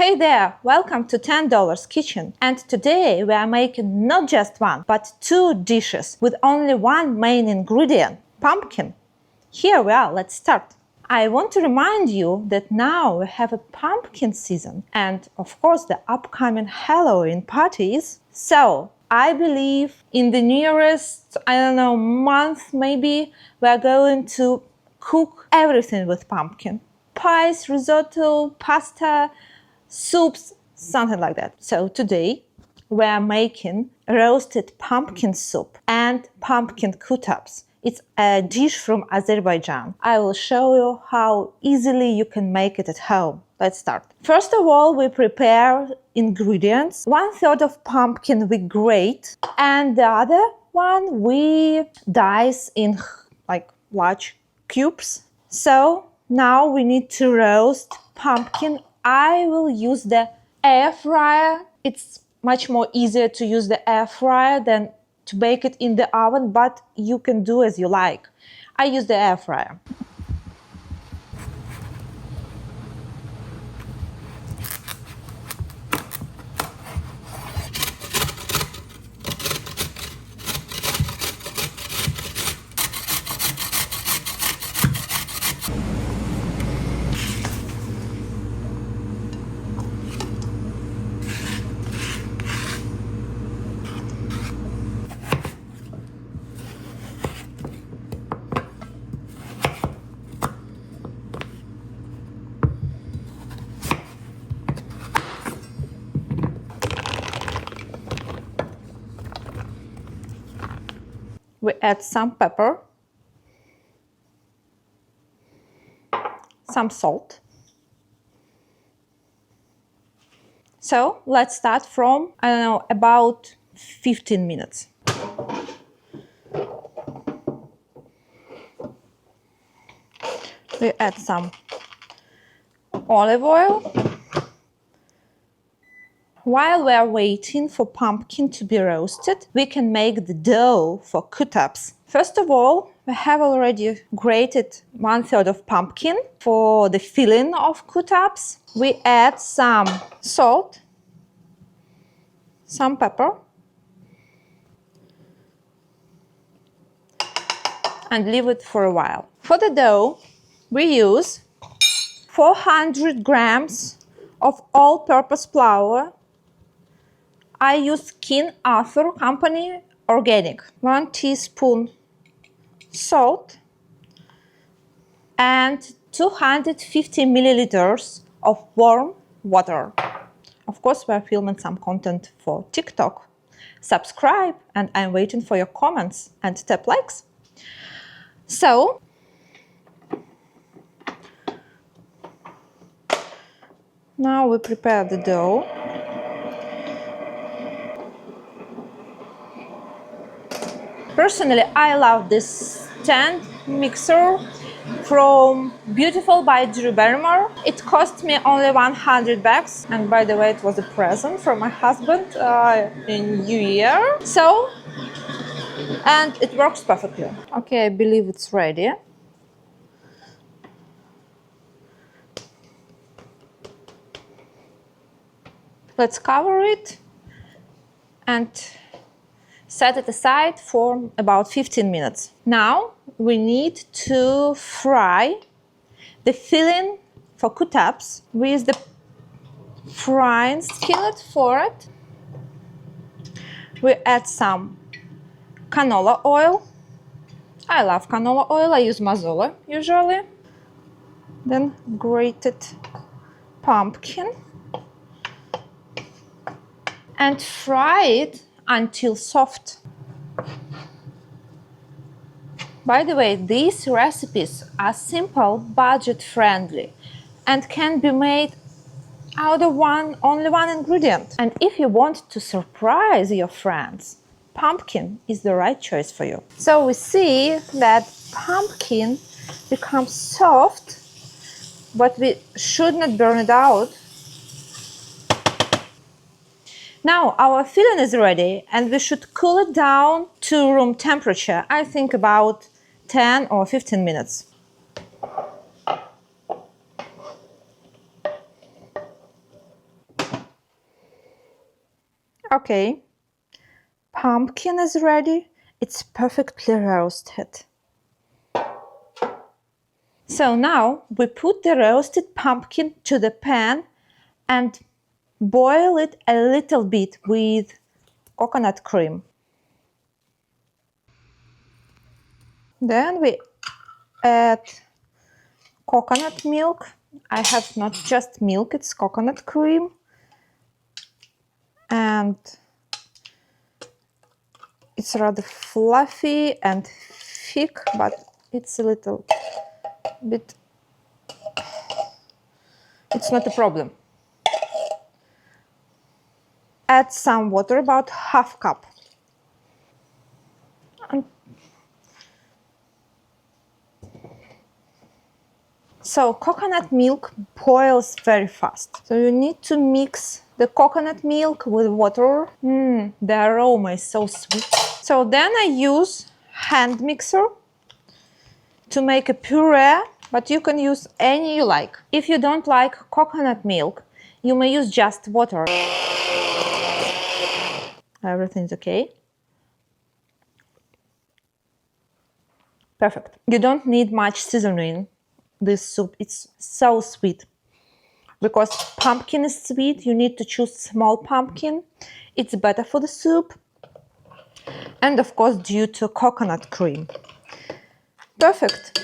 Hey there, welcome to $10 Kitchen. And today we are making not just one, but two dishes with only one main ingredient, pumpkin. Here we are, let's start. I want to remind you that now we have a pumpkin season and of course the upcoming Halloween parties. So I believe in the nearest, month maybe, we are going to cook everything with pumpkin. Pies, risotto, pasta, soups, something like that. So today we are making roasted pumpkin soup and pumpkin qutabs. It's a dish from Azerbaijan. I will show you how easily you can make it at home. Let's start. First of all, we prepare ingredients. 1/3 of pumpkin we grate and the other one we dice in like large cubes. So now we need to roast pumpkin. I will use the air fryer. It's much more easier to use the air fryer than to bake it in the oven, but you can do as you like. I use the air fryer. We add some pepper, some salt. So let's start from, about 15 minutes. We add some olive oil. While we are waiting for pumpkin to be roasted, we can make the dough for qutabs. First of all, we have already grated 1/3 of pumpkin. For the filling of qutabs, we add some salt, some pepper, and leave it for a while. For the dough, we use 400 grams of all-purpose flour. I use King Arthur Company Organic. 1 teaspoon salt and 250 milliliters of warm water. Of course, we're filming some content for TikTok. Subscribe and I'm waiting for your comments and tap likes. So, now we prepare the dough. Personally, I love this stand mixer from Beautiful by Drew Barrymore. It cost me only 100 bucks, and by the way, it was a present from my husband in New Year. So, and it works perfectly. Okay, I believe it's ready. Let's cover it and set it aside for about 15 minutes. Now we need to fry the filling for qutabs. We use the frying skillet for it. We add some canola oil. I love canola oil. I use mazola usually. Then grated pumpkin and fry it until soft. By the way, these recipes are simple, budget-friendly, and can be made out of only one ingredient. And if you want to surprise your friends, pumpkin is the right choice for you. So we see that pumpkin becomes soft, but we should not burn it out. Now our filling is ready and we should cool it down to room temperature, I think about 10 or 15 minutes. Okay, pumpkin is ready. It's perfectly roasted. So now we put the roasted pumpkin to the pan and boil it a little bit with coconut cream. Then we add coconut milk. I have not just milk, it's coconut cream. And it's rather fluffy and thick, but it's a little bit, it's not a problem. Add some water, about half cup. So coconut milk boils very fast. So you need to mix the coconut milk with water. The aroma is so sweet. So then I use hand mixer to make a puree, but you can use any you like. If you don't like coconut milk, you may use just water. Everything's okay. Perfect. You don't need much seasoning. This soup, it's so sweet. Because pumpkin is sweet, you need to choose small pumpkin. It's better for the soup. And of course, due to coconut cream. Perfect.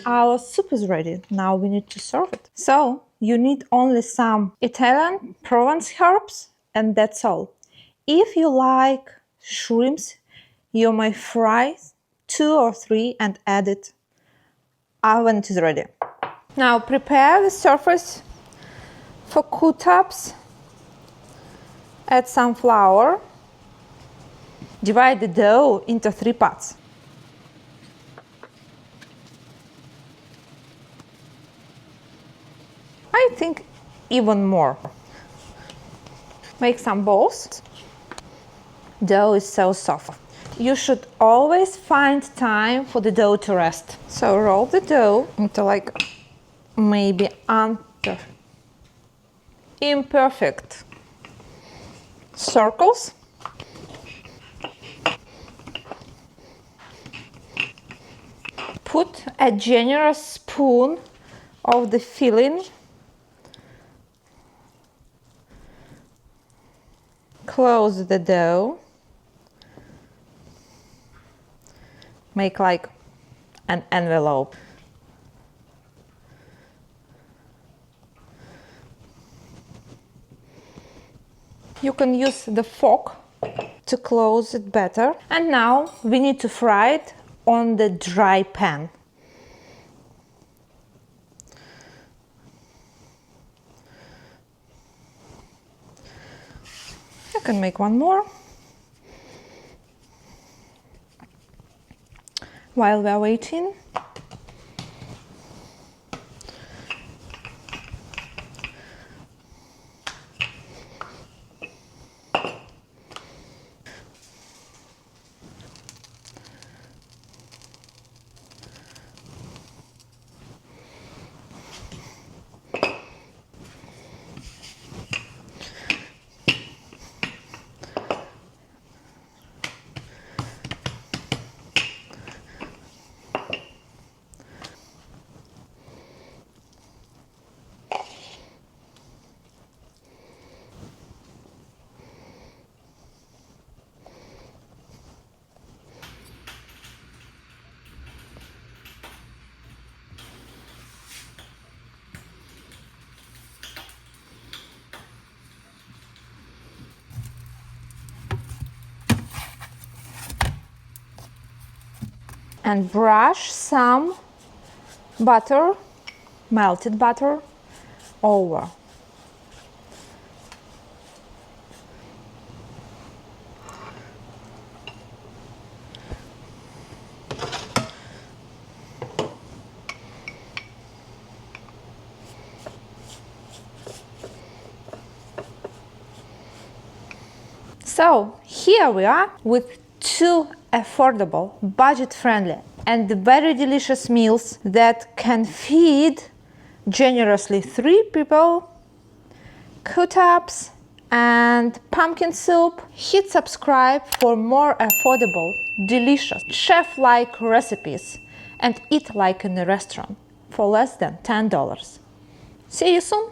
Our soup is ready. Now we need to serve it. So you need only some Italian Provence herbs, and that's all. If you like shrimps, you may fry 2 or 3 and add it when it is ready. Now prepare the surface for qutabs. Add some flour. Divide the dough into 3 parts. I think even more. Make some balls. Dough is so soft. You should always find time for the dough to rest. So roll the dough into like maybe imperfect circles. Put a generous spoon of the filling. Close the dough. Make like an envelope. You can use the fork to close it better. And now we need to fry it on the dry pan. I can make one more. While we are waiting, and brush some butter, melted butter, over. So here we are with 2 affordable, budget-friendly and very delicious meals that can feed generously 3 people, qutabs and pumpkin soup. Hit subscribe for more affordable, delicious, chef-like recipes and eat like in a restaurant for less than $10. See you soon!